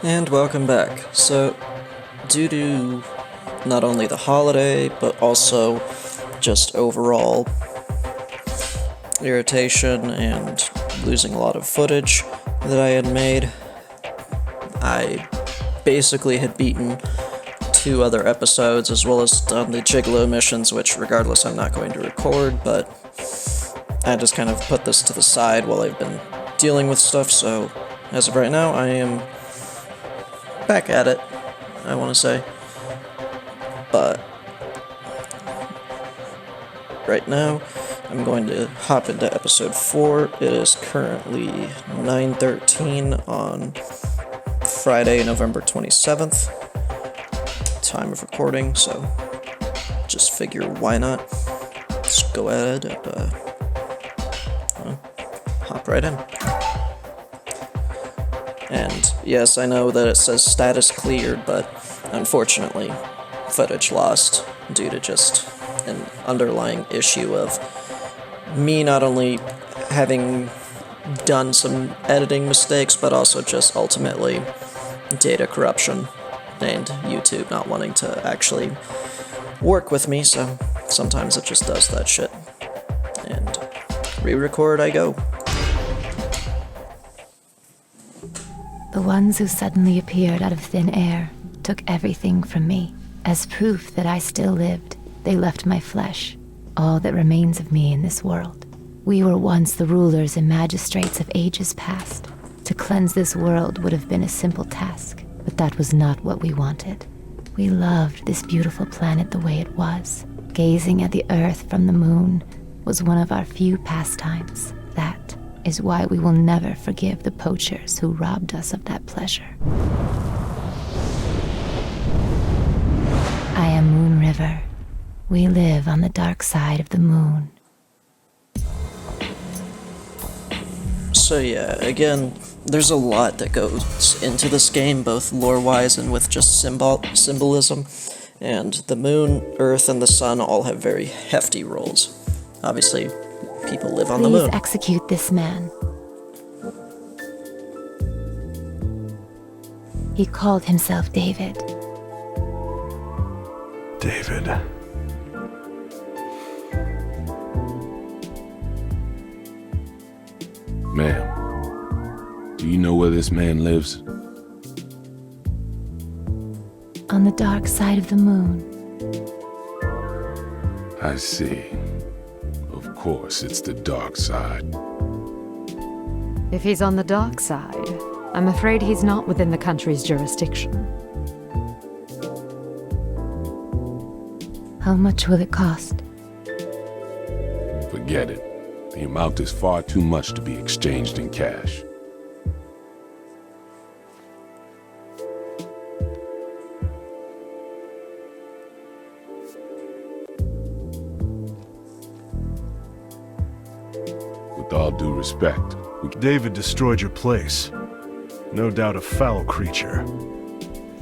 And welcome back. So, due to not only the holiday, but also just overall irritation and losing a lot of footage that I had made, I basically had beaten 2 other episodes as well as done the Gigolo missions, which regardless I'm not going to record, but I just kind of put this to the side while I've been dealing with stuff, so as of right now I am back at it, I want to say. But right now, I'm going to hop into episode 4. It is currently 9:13 on Friday, November 27th, time of recording, so just figure why not just go ahead and hop right in. And yes, I know that it says status cleared, but unfortunately, footage lost due to just an underlying issue of me not only having done some editing mistakes, but also just ultimately data corruption and YouTube not wanting to actually work with me, so sometimes it just does that shit. And re-record I go. The ones who suddenly appeared out of thin air took everything from me. As proof that I still lived, they left my flesh, all that remains of me in this world. We were once the rulers and magistrates of ages past. To cleanse this world would have been a simple task, but that was not what we wanted. We loved this beautiful planet the way it was. Gazing at the earth from the moon was one of our few pastimes. That is why we will never forgive the poachers who robbed us of that pleasure. I am Moon River. We live on the dark side of the moon. So yeah, again, there's a lot that goes into this game, both lore-wise and with just symbolism. And the moon, earth, and the sun all have very hefty roles. Obviously, people live on the moon. Please execute this man. He called himself David. David. Ma'am, do you know where this man lives? On the dark side of the moon. I see. Of course, it's the dark side. If he's on the dark side, I'm afraid he's not within the country's jurisdiction. How much will it cost? Forget it. The amount is far too much to be exchanged in cash. With all due respect, David destroyed your place. No doubt a foul creature.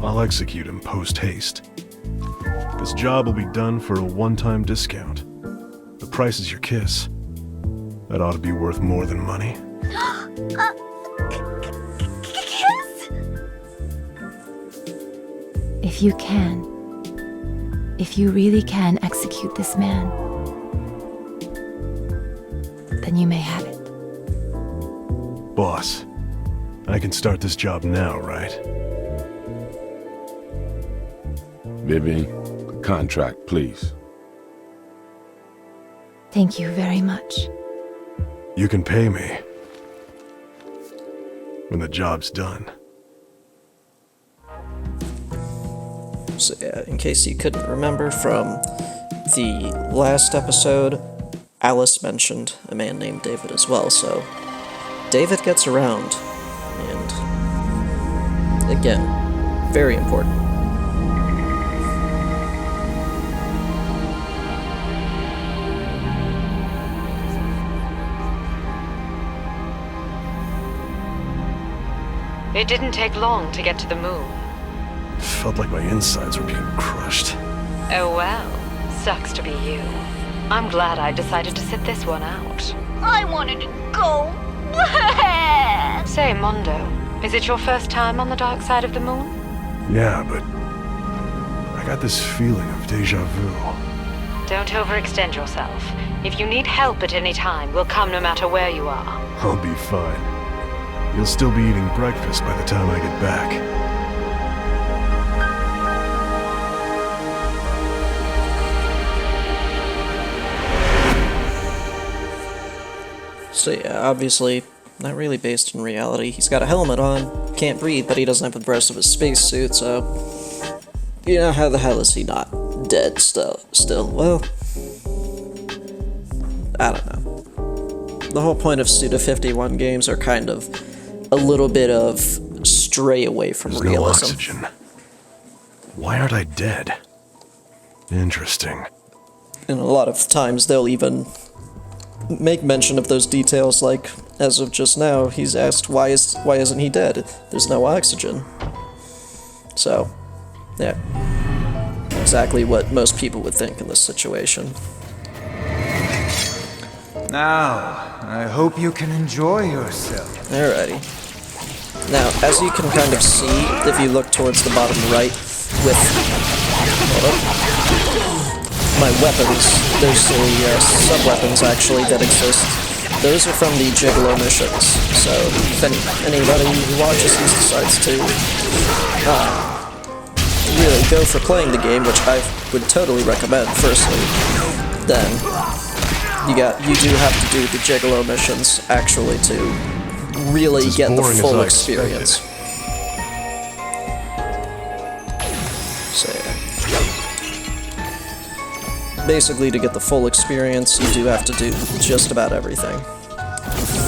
I'll execute him post-haste. This job will be done for a one-time discount. The price is your kiss. That ought to be worth more than money. Kiss? If you can, if you really can execute this man, then you may have it. Boss, I can start this job now, right? Vivian, the contract, please. Thank you very much. You can pay me when the job's done. So yeah, in case you couldn't remember from the last episode, Alice mentioned a man named David as well, so David gets around, and again, very important. It didn't take long to get to the moon. Felt like my insides were being crushed. Oh well, sucks to be you. I'm glad I decided to sit this one out. I wanted to go. Say, Mondo, Is it your first time on the dark side of the moon? Yeah, but I got this feeling of deja vu. Don't overextend yourself. If you need help at any time, we'll come no matter where you are. I'll be fine. You'll still be eating breakfast by the time I get back. So yeah, obviously, not really based in reality. He's got a helmet on, can't breathe, but he doesn't have the rest of his spacesuit, so... You know, how the hell is he not dead still? Well... I don't know. The whole point of Suda-51 games are kind of a little bit of stray away from There's realism. no oxygen. Why aren't I dead? Interesting. And a lot of times they'll even make mention of those details, like, as of just now, he's asked why isn't he dead? There's no oxygen. So, yeah. Exactly what most people would think in this situation. Now, I hope you can enjoy yourself. Alrighty. Now, as you can kind of see, if you look towards the bottom right with my weapons, there's the sub-weapons actually that exist. Those are from the Gigolo missions, so if anybody who watches these decides to really go for playing the game, which I would totally recommend firstly, then you do have to do the Gigolo missions actually to really get the full experience. So yeah. Basically, to get the full experience, you do have to do just about everything.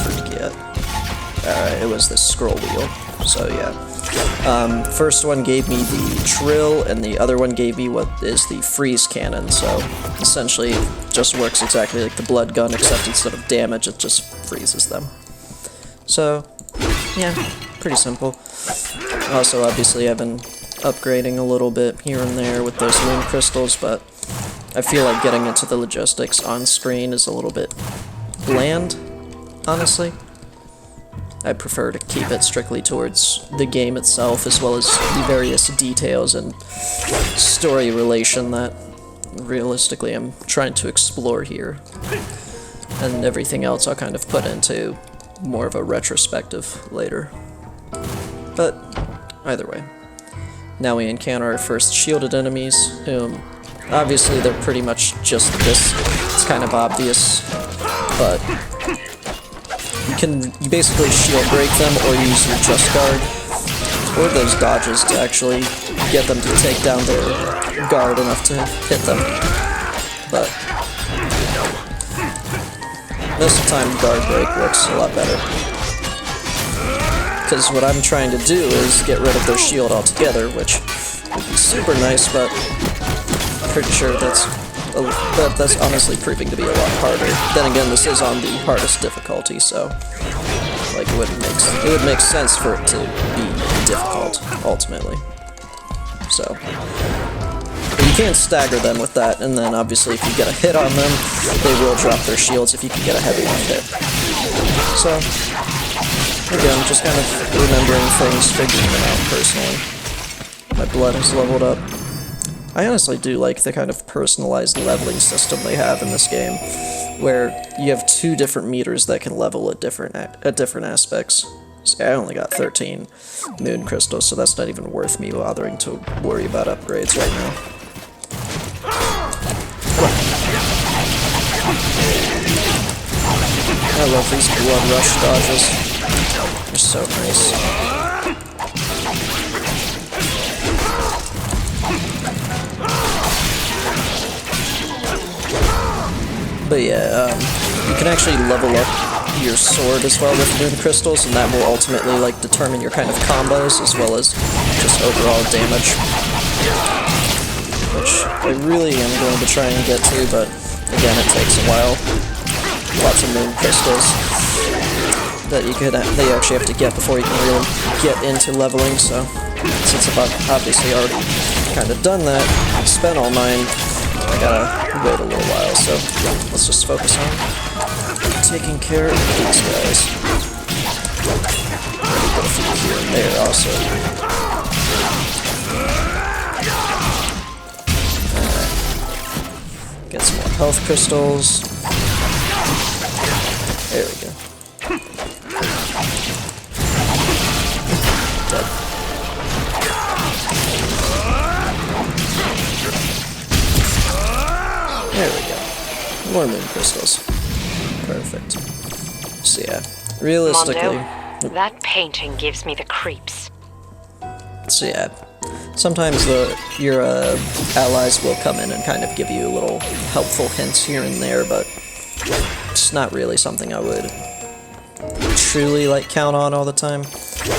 Forget. Alright, it was this scroll wheel. So yeah. First one gave me the drill, and the other one gave me what is the freeze cannon, so essentially it just works exactly like the blood gun, except instead of damage, it just freezes them. So, yeah, pretty simple. Also, obviously, I've been upgrading a little bit here and there with those moon crystals, but I feel like getting into the logistics on screen is a little bit bland, honestly. I prefer to keep it strictly towards the game itself, as well as the various details and story relation that, realistically, I'm trying to explore here. And everything else I'll kind of put into more of a retrospective later. But, either way. Now we encounter our first shielded enemies, whom, obviously they're pretty much just this. It's kind of obvious, but you basically shield break them or use your just guard or those dodges to actually get them to take down their guard enough to hit them. But most of the time guard break works a lot better, because what I'm trying to do is get rid of their shield altogether, which would be super nice, but I'm pretty sure that's honestly proving to be a lot harder. Then again, this is on the hardest difficulty, so like it would make sense for it to be difficult ultimately. So you can stagger them with that, and then obviously if you get a hit on them, they will drop their shields if you can get a heavy enough hit. So again, just kind of remembering things, figuring them out personally. My blood has leveled up. I honestly do like the kind of personalized leveling system they have in this game, where you have 2 different meters that can level at different aspects. See, I only got 13 moon crystals, so that's not even worth me bothering to worry about upgrades right now. I love these blood rush dodges. They're so nice. But yeah, you can actually level up your sword as well with moon crystals, and that will ultimately like determine your kind of combos as well as just overall damage, which I really am going to try and get to, but again, it takes a while. Lots of moon crystals that you actually have to get before you can really get into leveling. So since I've obviously already kind of done that, spent all mine, I gotta wait a little while, so let's just focus on taking care of these guys. Already got a few here and there also. Get some more health crystals. There we go. Dead. There we go. More moon crystals. Perfect. So yeah, realistically... Mondo, that painting gives me the creeps. So yeah, sometimes your allies will come in and kind of give you little helpful hints here and there, but it's not really something I would truly like count on all the time.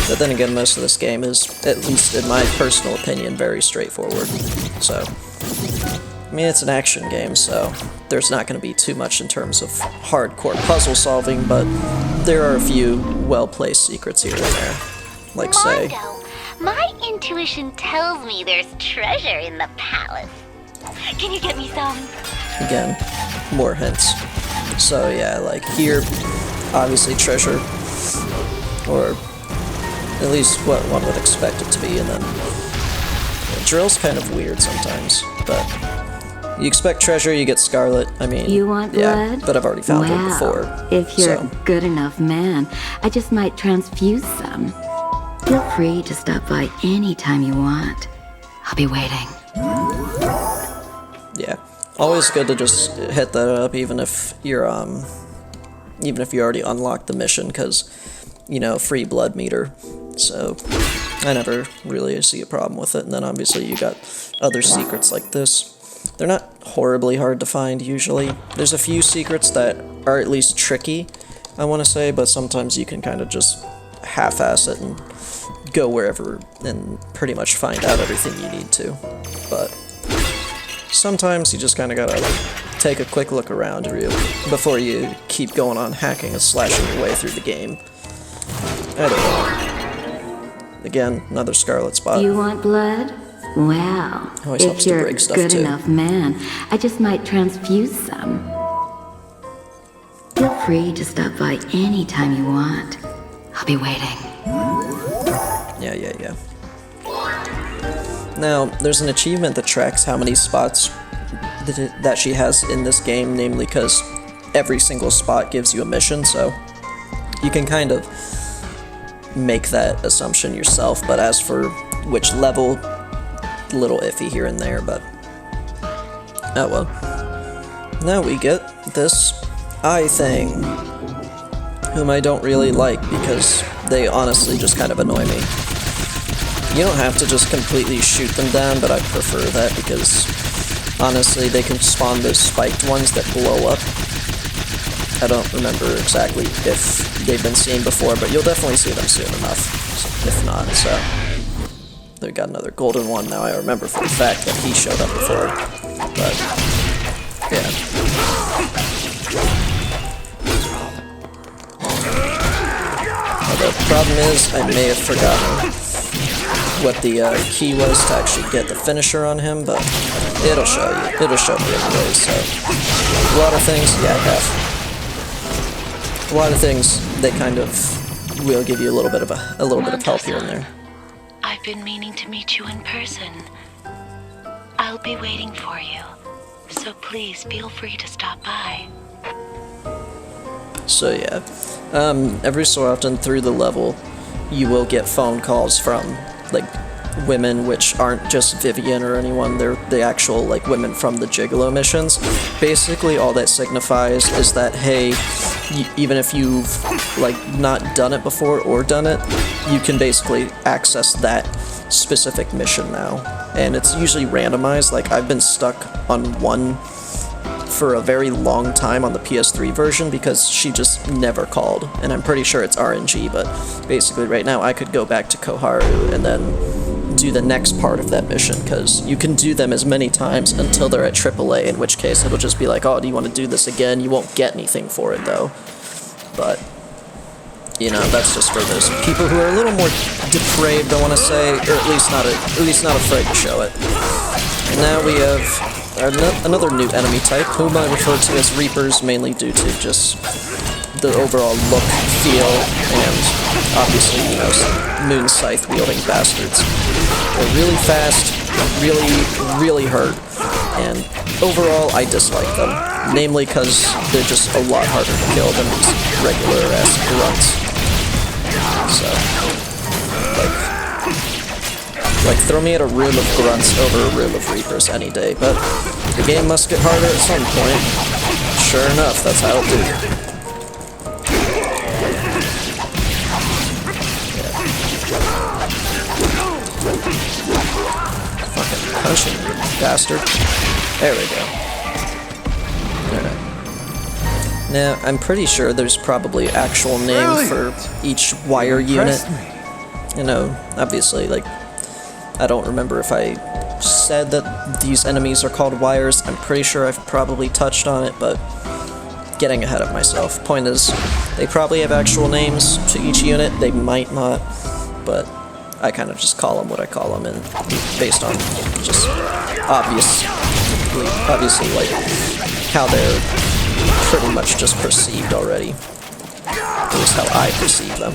But then again, most of this game is, at least in my personal opinion, very straightforward. So, I mean, it's an action game, so there's not going to be too much in terms of hardcore puzzle solving, but there are a few well-placed secrets here and there. Like, say... Mondo, my intuition tells me there's treasure in the palace. Can you get me some? Again, more hints. So yeah, like here, obviously treasure, or at least what one would expect it to be, and then the drill's kind of weird sometimes, but you expect treasure, you get Scarlet. I mean, you want yeah, blood? but I've already found one before. If you're so. a good enough man, I just might transfuse some. Feel free to stop by anytime you want. I'll be waiting. Yeah, always good to just hit that up, even if you're even if you already unlocked the mission, because you know, free blood meter. So I never really see a problem with it. And then obviously you got other secrets like this. They're not horribly hard to find usually. There's a few secrets that are at least tricky, I want to say, but sometimes you can kind of just half-ass it and go wherever and pretty much find out everything you need to. But sometimes you just kind of gotta take a quick look around before you keep going on hacking and slashing your way through the game. Anyway, again, another Scarlet spot. You want blood? Well, Always helps if to you're break a stuff good too. enough man, I just might transfuse some. Feel free to stop by anytime you want. I'll be waiting. Yeah. Now, there's an achievement that tracks how many spots that she has in this game, namely because every single spot gives you a mission, so you can kind of make that assumption yourself, but as for which level, a little iffy here and there, but oh well. Now we get this eye thing, whom I don't really like because they honestly just kind of annoy me. You don't have to just completely shoot them down, but I prefer that because honestly they can spawn those spiked ones that blow up. I don't remember exactly if they've been seen before, but you'll definitely see them soon enough, if not, so. They got another golden one now. I remember for a fact that he showed up before, but yeah. The problem is I may have forgotten what the key was to actually get the finisher on him, but it'll show you. It'll show me anyways. So a lot of things, yeah, I have. A lot of things they kind of will give you a little bit of help here and there. I've been meaning to meet you in person. I'll be waiting for you, so please feel free to stop by. So yeah, every so often through the level, you will get phone calls from, like, women which aren't just Vivian or anyone, they're the actual, like, women from the Gigolo missions. Basically, all that signifies is that, hey, even if you've, like, not done it before or done it, you can basically access that specific mission now. And it's usually randomized. Like, I've been stuck on one for a very long time on the PS3 version because she just never called. And I'm pretty sure it's RNG, but basically right now I could go back to Koharu and then do the next part of that mission, because you can do them as many times until they're at AAA, in which case it'll just be like, oh, do you want to do this again? You won't get anything for it, though. But, you know, that's just for those people who are a little more depraved, I want to say, or at least not afraid to show it. And now we have another new enemy type, whom I refer to as Reapers, mainly due to just the overall look, feel, and obviously, you know, some moon scythe wielding bastards. They're really fast, really hurt, and overall I dislike them. Namely because they're just a lot harder to kill than these regular-ass grunts. So, like, throw me at a room of grunts over a room of reapers any day, but the game must get harder at some point. Sure enough, that's how it'll do. Fucking punching you, bastard. There we go. Alright. Now, I'm pretty sure there's probably actual name for each wire unit. You know, obviously, like, I don't remember if I said that these enemies are called wires. I'm pretty sure I've probably touched on it, but getting ahead of myself. Point is, they probably have actual names to each unit. They might not, but I kind of just call them what I call them, and based on just obviously like how they're pretty much just perceived already. At least how I perceive them.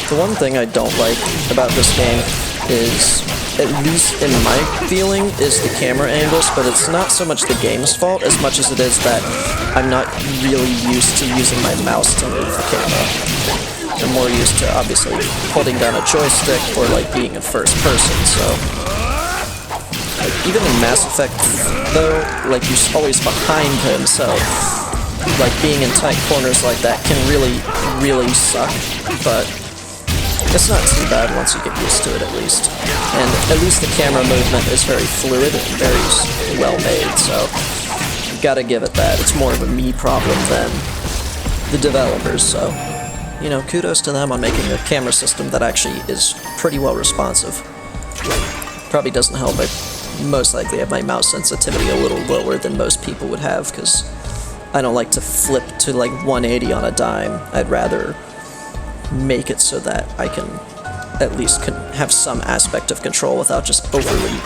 The one thing I don't like about this game is, at least in my feeling, is the camera angles, but it's not so much the game's fault as much as it is that I'm not really used to using my mouse to move the camera. I'm more used to, obviously, holding down a joystick or, like, being in first person, so... Like, even in Mass Effect, though, like, you're always behind him, so... Like, being in tight corners like that can really suck, but... It's not too bad once you get used to it, at least. And at least the camera movement is very fluid and very well made, so... You gotta give it that. It's more of a me problem than the developers, so... You know, kudos to them on making a camera system that actually is pretty well responsive. Probably doesn't help, I most likely have my mouse sensitivity a little lower than most people would have, because I don't like to flip to like 180 on a dime. I'd rather make it so that I can at least have some aspect of control without just overly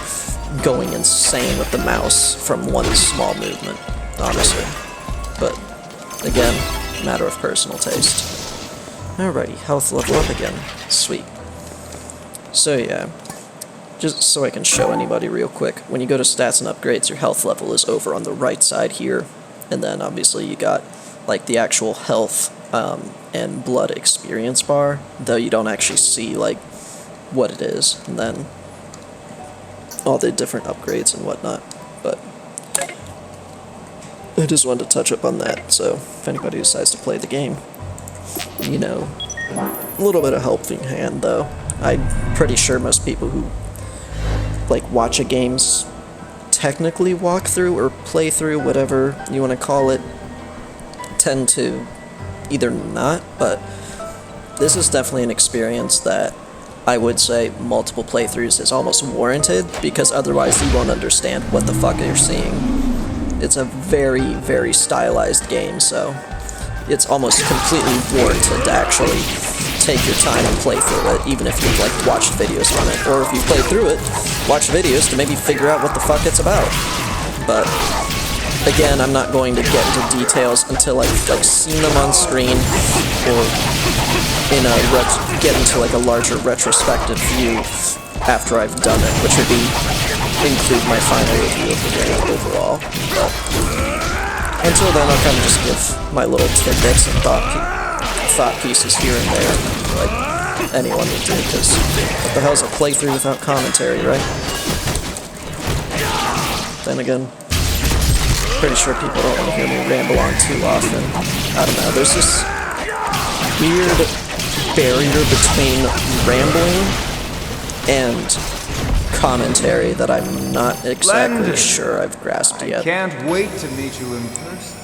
going insane with the mouse from one small movement, honestly. But, again, matter of personal taste. Alrighty, health level up again. Sweet. So yeah, just so I can show anybody real quick, when you go to stats and upgrades, your health level is over on the right side here, and then obviously you got like the actual health and blood experience bar, though you don't actually see like what it is, and then all the different upgrades and whatnot, but I just wanted to touch up on that, so if anybody decides to play the game, you know, a little bit of helping hand, though. I'm pretty sure most people who, like, watch a game's technically walk through or play through, whatever you want to call it, tend to either not, but this is definitely an experience that I would say multiple playthroughs is almost warranted, because otherwise you won't understand what the fuck you're seeing. It's a very stylized game, so it's almost completely warranted to actually take your time and play through it, even if you've like watched videos on it, or if you play through it, watch videos to maybe figure out what the fuck it's about. But again, I'm not going to get into details until I've like seen them on screen, or in a get into like a larger retrospective view after I've done it, which would be include my final review of the game overall. But until then, I'll kind of just give my little tidbits and thought pieces here and there, like anyone would do, because what the hell's a playthrough without commentary, right? Then again, pretty sure people don't want to hear me ramble on too often. I don't know, there's this weird barrier between rambling and commentary that I'm not exactly sure I've grasped yet. I can't wait to meet you in person.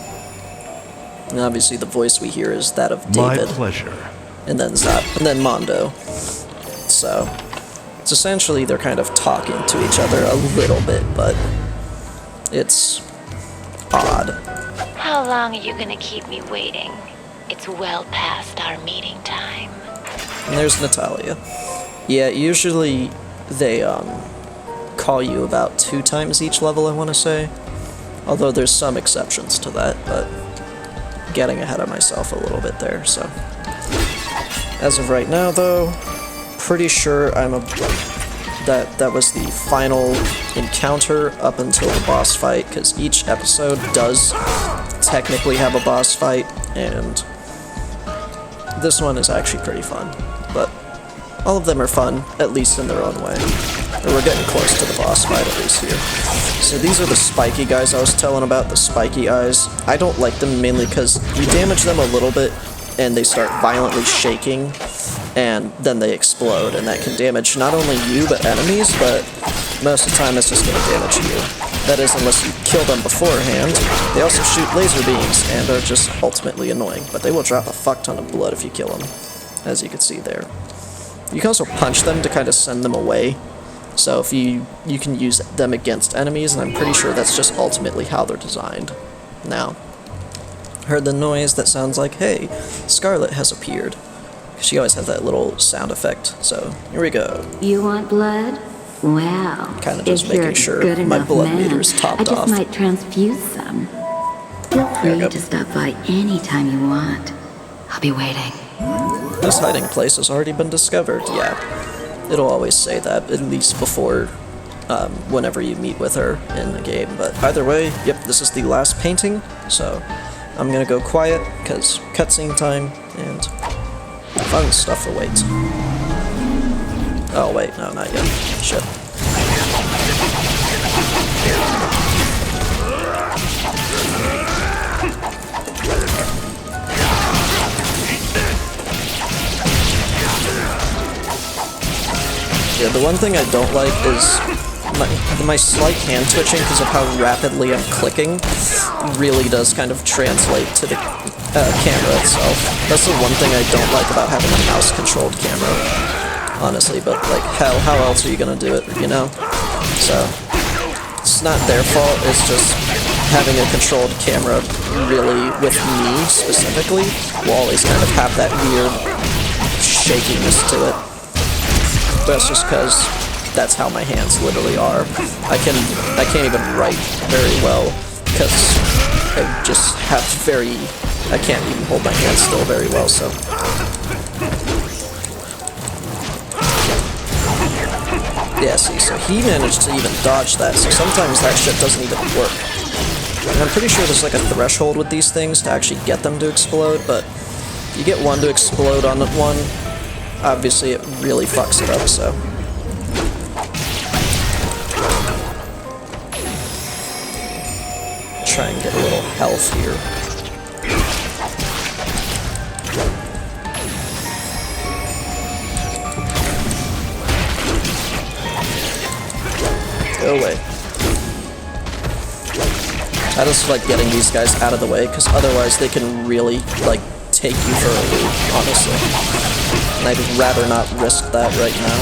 And obviously the voice we hear is that of David. My pleasure. And then Zap, and then Mondo. So, it's essentially they're kind of talking to each other a little bit, but it's odd. How long are you gonna keep me waiting? It's well past our meeting time. And there's Natalia. Yeah, usually they call you about 2 times each level, I want to say. Although there's some exceptions to that, but getting ahead of myself a little bit there, so. As of right now, though, pretty sure that was the final encounter up until the boss fight, because each episode does technically have a boss fight, and this one is actually pretty fun, but all of them are fun, at least in their own way. Or we're getting close to the boss fight, at least here. So these are the spiky guys I was telling about, the spiky eyes. I don't like them mainly because you damage them a little bit, and they start violently shaking, and then they explode, and that can damage not only you, but enemies, but most of the time it's just going to damage you. That is, unless you kill them beforehand. They also shoot laser beams, and are just ultimately annoying, but they will drop a fuck ton of blood if you kill them, as you can see there. You can also punch them to kind of send them away, so if you can use them against enemies, and I'm pretty sure that's just ultimately how they're designed. Now, heard the noise that sounds like, hey, Scarlet has appeared. She always has that little sound effect, so here we go. You want blood? Well, Kind of just if you're making sure good my enough blood man, meter's topped I just off. might transfuse some. Feel free to stop by anytime you want. I'll be waiting. This hiding place has already been discovered, yeah. It'll always say that, at least before, whenever you meet with her in the game. But either way, yep, this is the last painting, so I'm gonna go quiet, because cutscene time, and fun stuff awaits. Oh wait, no, not yet. Shit. Yeah, the one thing I don't like is my slight hand twitching because of how rapidly I'm clicking really does kind of translate to the camera itself. That's the one thing I don't like about having a mouse-controlled camera, honestly, but like, hell, how else are you gonna do it, you know? So, it's not their fault, it's just having a controlled camera really, with me specifically, will always kind of have that weird shakiness to it. That's just because that's how my hands literally are. I can't even write very well because I just have I can't even hold my hands still very well, so. Yeah, see, so he managed to even dodge that, so sometimes that shit doesn't even work. And I'm pretty sure there's like a threshold with these things to actually get them to explode, but if you get one to explode on one, obviously it really fucks it up, so. Try and get a little health here. Go away. I just like getting these guys out of the way, because otherwise they can really, like, take you for a loop, honestly. And I'd rather not risk that right now.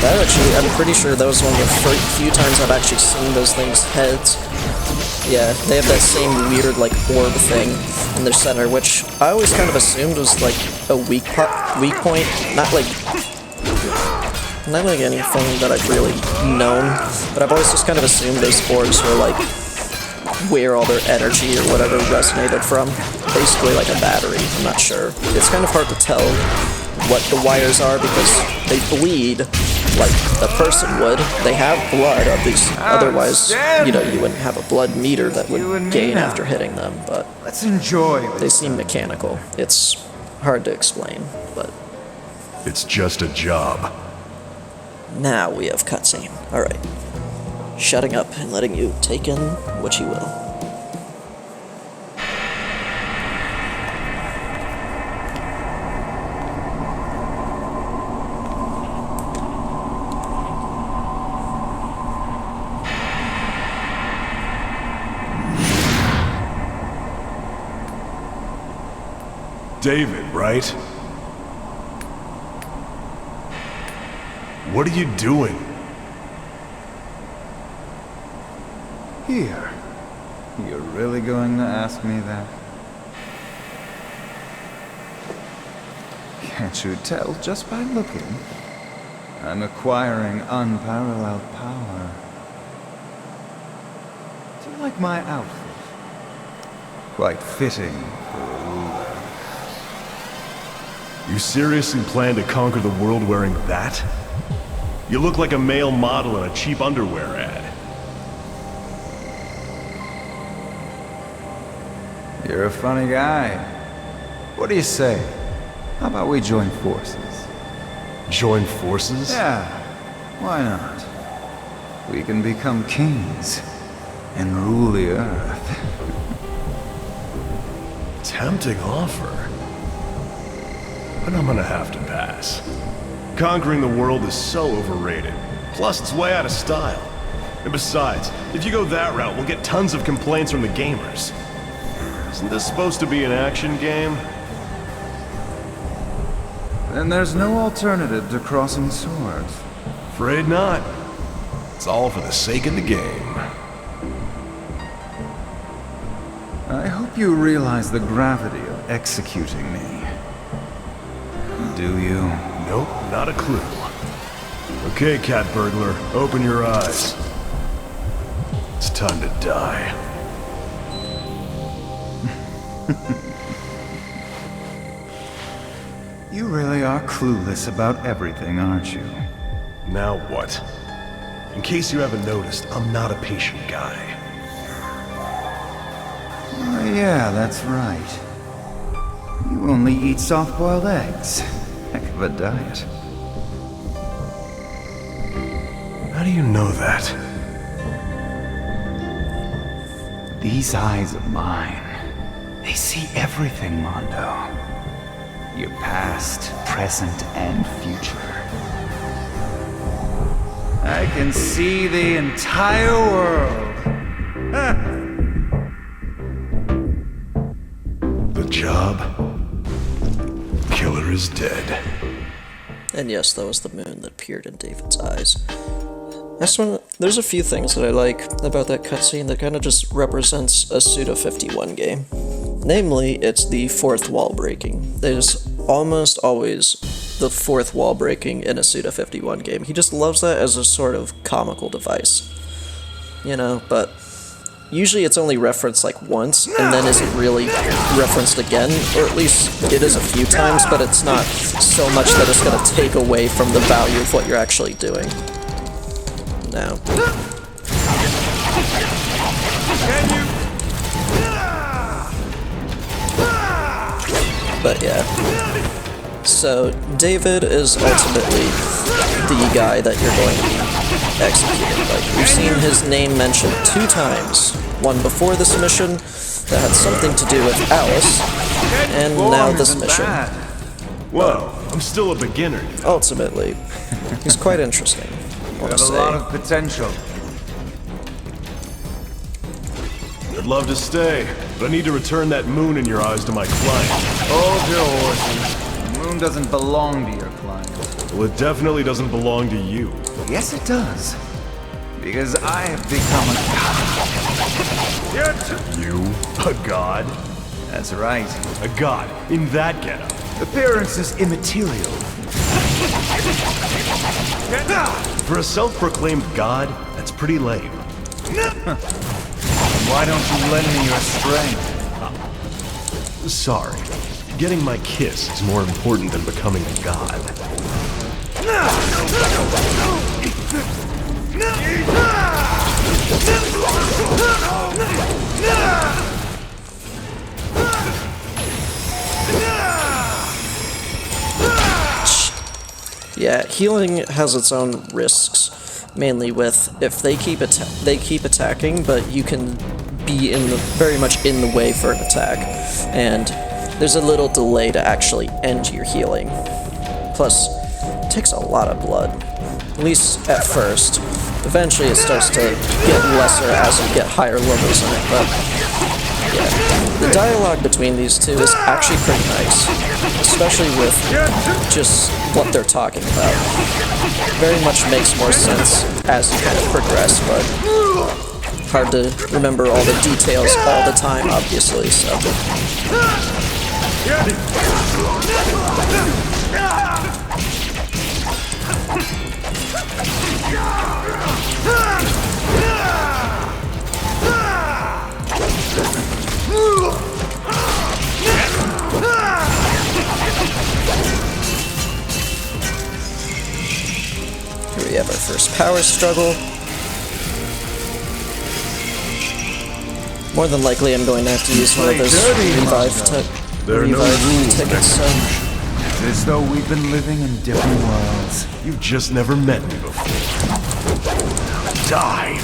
That actually, I'm pretty sure that was one of the few times I've actually seen those things' heads. Yeah, they have that same weird, like, orb thing in their center, which I always kind of assumed was, like, a weak point. Not like anything that I've really known, but I've always just kind of assumed those orbs were, like, where all their energy or whatever resonated from. Basically like a battery, I'm not sure. It's kind of hard to tell what the wires are because they bleed like a person would. They have blood, at least. Otherwise, you know, you wouldn't have a blood meter that would gain after hitting them, but Let's enjoy. they seem mechanical. It's hard to explain, but It's just a job. now we have cutscene. Alright. Shutting up and letting you take in what you will. David, right? What are you doing? Here. You're really going to ask me that? Can't you tell just by looking? I'm acquiring unparalleled power. like my outfit. Quite fitting for a ruler. You seriously plan to conquer the world wearing that? You look like a male model in a cheap underwear ad. You're a funny guy. What do you say? How about we join forces? Join forces? Yeah, why not? We can become kings and rule the earth. Tempting offer. But I'm gonna have to pass. Conquering the world is so overrated. Plus, it's way out of style. And besides, if you go that route, we'll get tons of complaints from the gamers. Isn't this supposed to be an action game? Then there's no alternative to crossing swords. Afraid not. It's all for the sake of the game. I hope you realize the gravity of executing me. Do you? Nope, not a clue. Okay, cat burglar, open your eyes. It's time to die. You really are clueless about everything, aren't you? Now what? In case you haven't noticed, I'm not a patient guy. Oh, yeah, that's right. You only eat soft-boiled eggs. Heck of a diet. How do you know that? These eyes of mine, they see everything, Mondo. Your past, present, and future. I can see the entire world. The job? Killer is dead. And yes, that was the moon that peered in David's eyes. There's a few things that I like about that cutscene that kind of just represents a Suda51 game. Namely, it's the fourth wall breaking. There's almost always the fourth wall breaking in a Suda51 game. He just loves that as a sort of comical device. You know, but usually it's only referenced like once, and then isn't really referenced again, or at least it is a few times, but it's not so much that it's going to take away from the value of what you're actually doing. Now. But yeah. So, David is ultimately the guy that you're going to be executing. Like, we've seen his name mentioned 2 times. One before this mission that had something to do with Alice, and now this mission. Whoa, I'm still a beginner. Ultimately, he's quite interesting, I want to Got a say. lot of potential. I'd love to stay, but I need to return that moon in your eyes to my client. Hold your horses. The moon doesn't belong to your client. Well, it definitely doesn't belong to you. Yes, it does. Because I have become a god. You? A god? That's right. A god? In that getup? Appearance is immaterial. For a self-proclaimed god, that's pretty lame. Why don't you lend me your strength? Sorry. Getting my kiss is more important than becoming a god. Yeah, healing has its own risks, mainly with if they keep attacking, but you can be very much in the way for an attack, and there's a little delay to actually end your healing. Plus, it takes a lot of blood, at least at first. Eventually it starts to get lesser as you get higher levels in it, but yeah. The dialogue between these two is actually pretty nice, especially with just what they're talking about. Very much makes more sense as you kind of progress, but hard to remember all the details all the time, obviously, so. our first power struggle. More than likely, I'm going to have to use one of those revive tickets. So It's as though we've been living in different worlds. You've just never met me before. Die!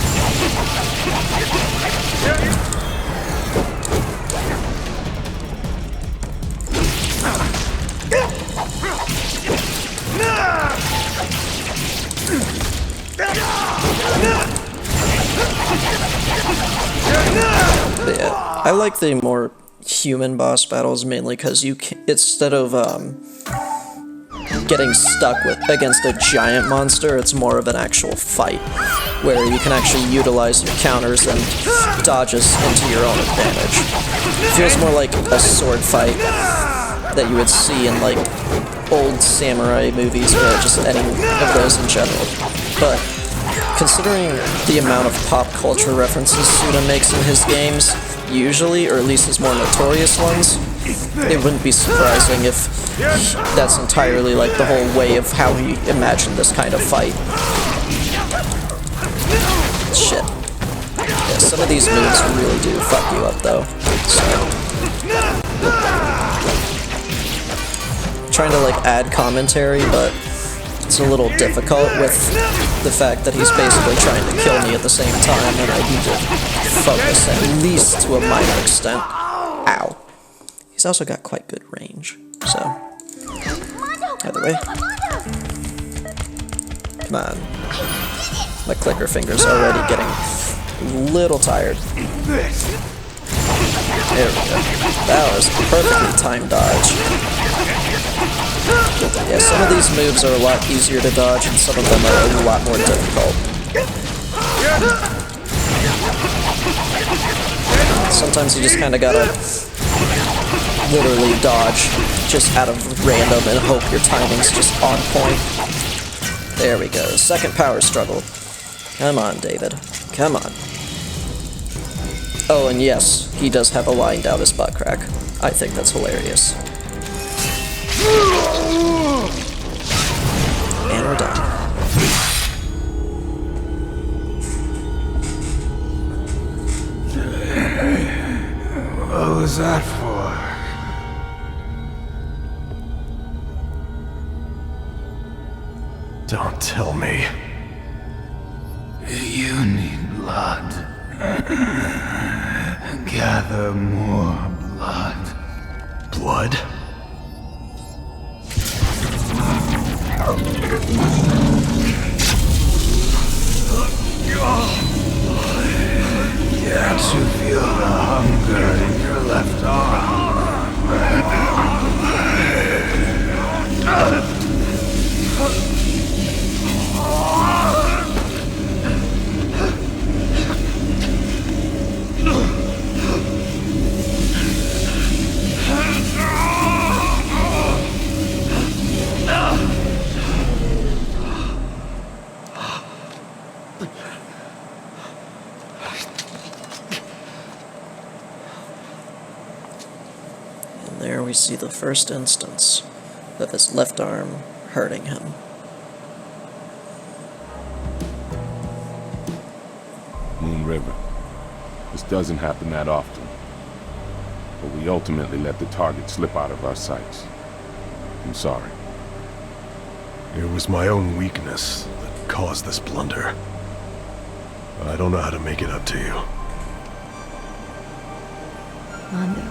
But yeah, I like the more human boss battles mainly because you can, instead of getting stuck against a giant monster, it's more of an actual fight where you can actually utilize your counters and dodges into your own advantage. It feels more like a sword fight that you would see in like old samurai movies or just any of those in general. But considering the amount of pop culture references Suda makes in his games, usually, or at least his more notorious ones, it wouldn't be surprising if that's entirely like the whole way of how he imagined this kind of fight. Shit. Yeah, some of these moves really do fuck you up though. So. Trying to like add commentary, but it's a little difficult with the fact that he's basically trying to kill me at the same time, and I need to focus at least to a minor extent. Ow. He's also got quite good range, so either way. Come on. My clicker finger's already getting a little tired. There we go. That was a perfectly timed dodge. Yeah, some of these moves are a lot easier to dodge, and some of them are a lot more difficult. Sometimes you just kind of gotta literally dodge just out of random and hope your timing's just on point. There we go. Second power struggle. Come on, David. Come on. Oh, and yes, he does have a line down his butt crack. I think that's hilarious. And we're done. What was that for? Don't tell me. You need blood. Gather more blood. Blood? Can't you feel the hunger in your left arm? There we see the first instance of his left arm hurting him. Moon River. This doesn't happen that often. But we ultimately let the target slip out of our sights. I'm sorry. It was my own weakness that caused this blunder. I don't know how to make it up to you. Mondo.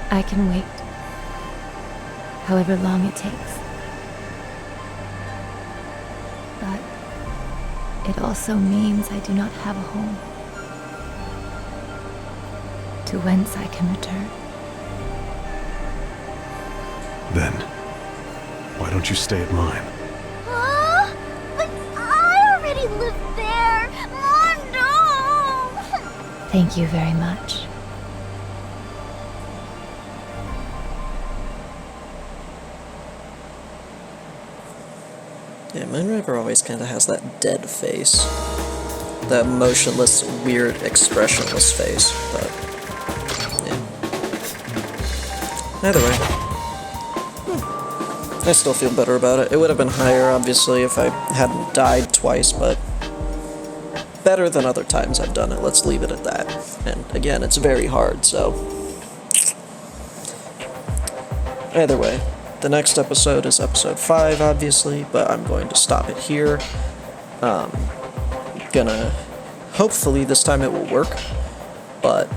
I can wait. However long it takes. But it also means I do not have a home to whence I can return. Then, why don't you stay at mine? But I already live there! Mondo! Thank you very much. Yeah, Moon River always kind of has that dead face. That motionless, weird, expressionless face, but yeah. Either way. I still feel better about it. It would have been higher, obviously, if I hadn't died twice, but better than other times I've done it. Let's leave it at that. And again, it's very hard, so... Either way, the next episode is episode 5, obviously, but I'm going to stop it here. Gonna... Hopefully this time it will work, but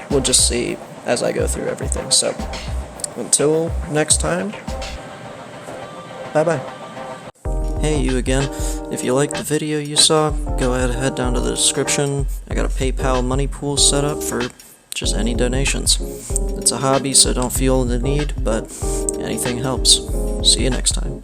we'll just see as I go through everything. So, until next time, bye-bye. Hey, you again. If you liked the video you saw, go ahead and head down to the description. I got a PayPal money pool set up for just any donations. It's a hobby, so don't feel the need, but anything helps. See you next time.